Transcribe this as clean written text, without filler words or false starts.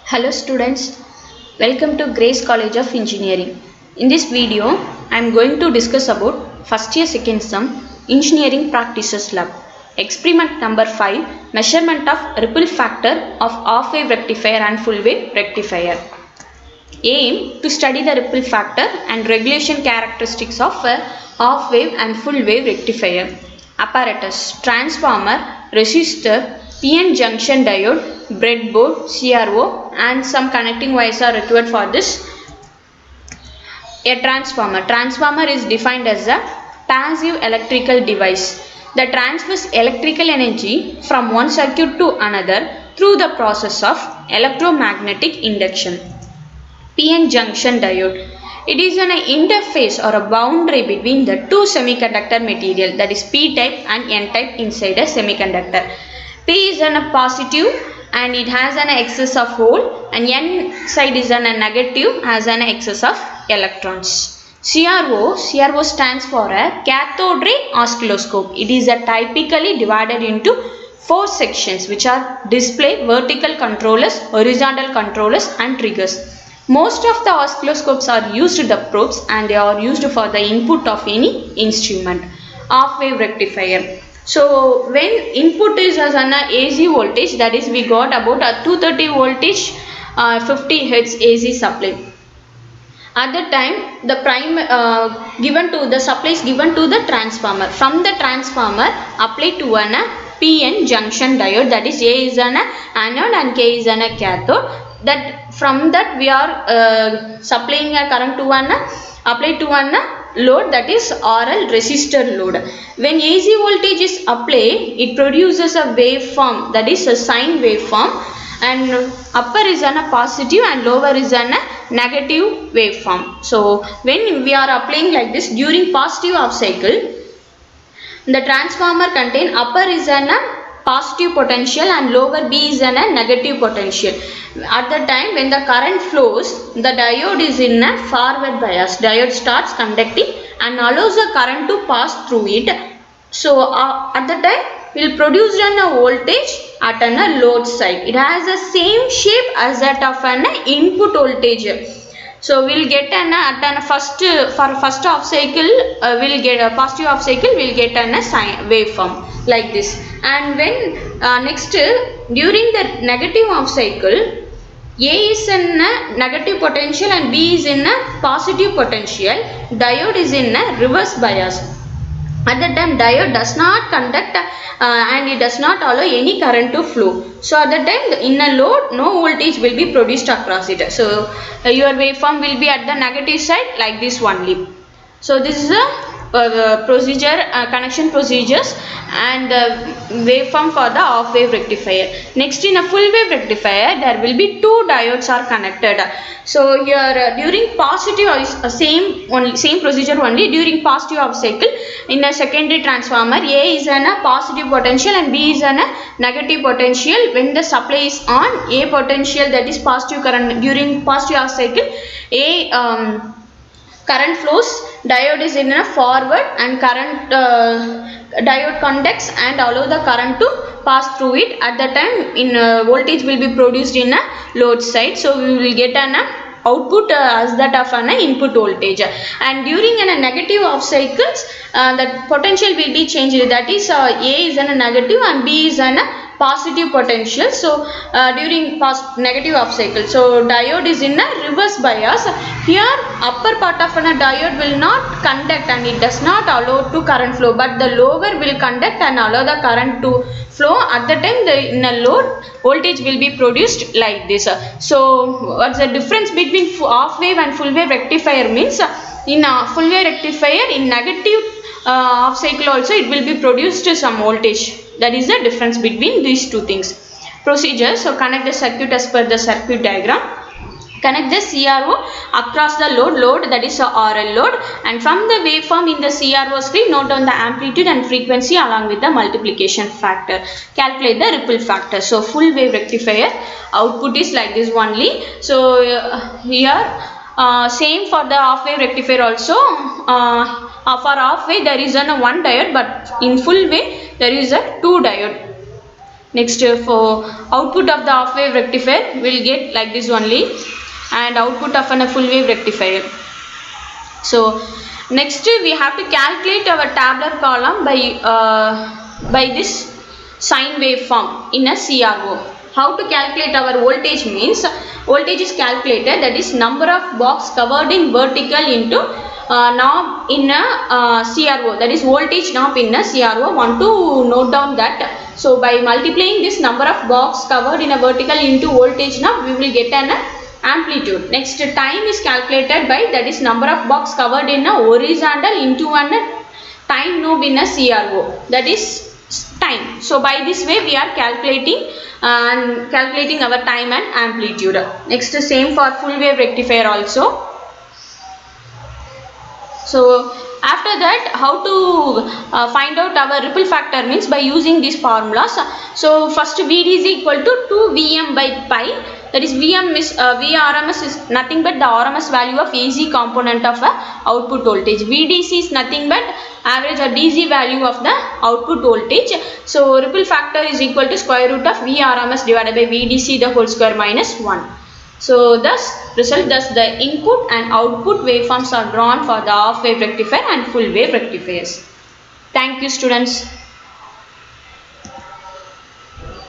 Hello students, welcome to Grace College of Engineering. In this video, I am going to discuss about first year second sem Engineering Practices Lab. Experiment number 5, measurement of ripple factor of half wave rectifier and full wave rectifier. Aim to study the ripple factor and regulation characteristics of a half wave and full wave rectifier. Apparatus, transformer, resistor, PN junction diode, breadboard, CRO and some connecting wires are required for this. A transformer. Transformer is defined as a passive electrical device that transfers electrical energy from one circuit to another through the process of electromagnetic induction. PN junction diode. It is an interface or a boundary between the two semiconductor material, that is P-type and N-type inside a semiconductor. P is a positive and it has an excess of hole, and N side is a negative, has an excess of electrons. CRO stands for a cathode ray oscilloscope. It is typically divided into 4 sections which are display, vertical controllers, horizontal controllers and triggers. Most of the oscilloscopes are used the probes and they are used for the input of any instrument. Half wave rectifier. So when input is as an AC voltage, that is we got about a 230 voltage 50 Hz AC supply. At that time the given to the supply is given to the transformer. From the transformer apply to an PN junction diode, that is A is an anode and K is an cathode. That from that we are supplying a current to an apply to an load, that is RL resistor load. When AC voltage is applied, it produces a waveform, that is a sine waveform, and upper is a positive and lower is a negative waveform. So when we are applying like this during positive half cycle, the transformer contain upper is a positive potential and lower B is a negative potential. At the time when the current flows, the diode is in a forward bias. Diode starts conducting and allows the current to pass through it. So at the time we will produce a voltage at a load side. It has the same shape as that of an input voltage. So we will get first half cycle we will get a positive half cycle, we will get a sine waveform like this. And when next during the negative half cycle, A is in a negative potential and B is in a positive potential. Diode is in a reverse bias. At that time diode does not conduct and it does not allow any current to flow. So at that time in a load no voltage will be produced across it. So your waveform will be at the negative side like this only. So this is a procedure, connection procedures and waveform for the half wave rectifier. Next, in a full wave rectifier there will be 2 diodes are connected. So here during positive same procedure only. During positive half cycle in a secondary transformer, A is a positive potential and B is a negative potential. When the supply is on, A potential, that is positive current, during positive half cycle A current flows, diode is in a forward and current diode conducts and allow the current to pass through it. At the time in voltage will be produced in a load side. So we will get an output as that of an input voltage. And during a negative half cycles the potential will be changed, that is A is a negative and B is a positive potential. So during negative half cycle, so diode is in a reverse bias. Here upper part of a diode will not conduct and it does not allow to current flow, but the lower will conduct and allow the current to flow. At the time in a load voltage will be produced like this. So what's the difference between half wave and full wave rectifier means, in a full wave rectifier in negative half cycle also it will be produced some voltage. That is the difference between these two things. Procedure. So connect the circuit as per the circuit diagram. Connect the CRO across the load, that is a RL load, and from the waveform in the CRO screen note down the amplitude and frequency along with the multiplication factor. Calculate the ripple factor. So full wave rectifier output is like this only. So here same for the half wave rectifier also. For half wave there is one diode, but in full wave there is a 2 diode. Next for output of the half wave rectifier we will get like this only, and output of a full wave rectifier. So next we have to calculate our tabular column by this sine wave form in a CRO. How to calculate our voltage means, voltage is calculated, that is number of box covered in vertical into knob in a CRO, that is voltage knob in a CRO. Want to note down that. So by multiplying this number of box covered in a vertical into voltage knob, we will get an amplitude. Next, time is calculated by, that is number of box covered in a horizontal into a time knob in a CRO, that is time. So by this way we are calculating our time and amplitude. Next, same for full wave rectifier also. So after that, how to find out our ripple factor means by using these formulas. So first VD is equal to 2 Vm by pi, that is Vm is Vrms is nothing but the RMS value of AC component of output voltage. VDC is nothing but average or DC value of the output voltage. So ripple factor is equal to square root of Vrms divided by VDC the whole square minus 1. So thus the input and output waveforms are drawn for the half wave rectifier and full wave rectifiers. Thank you students.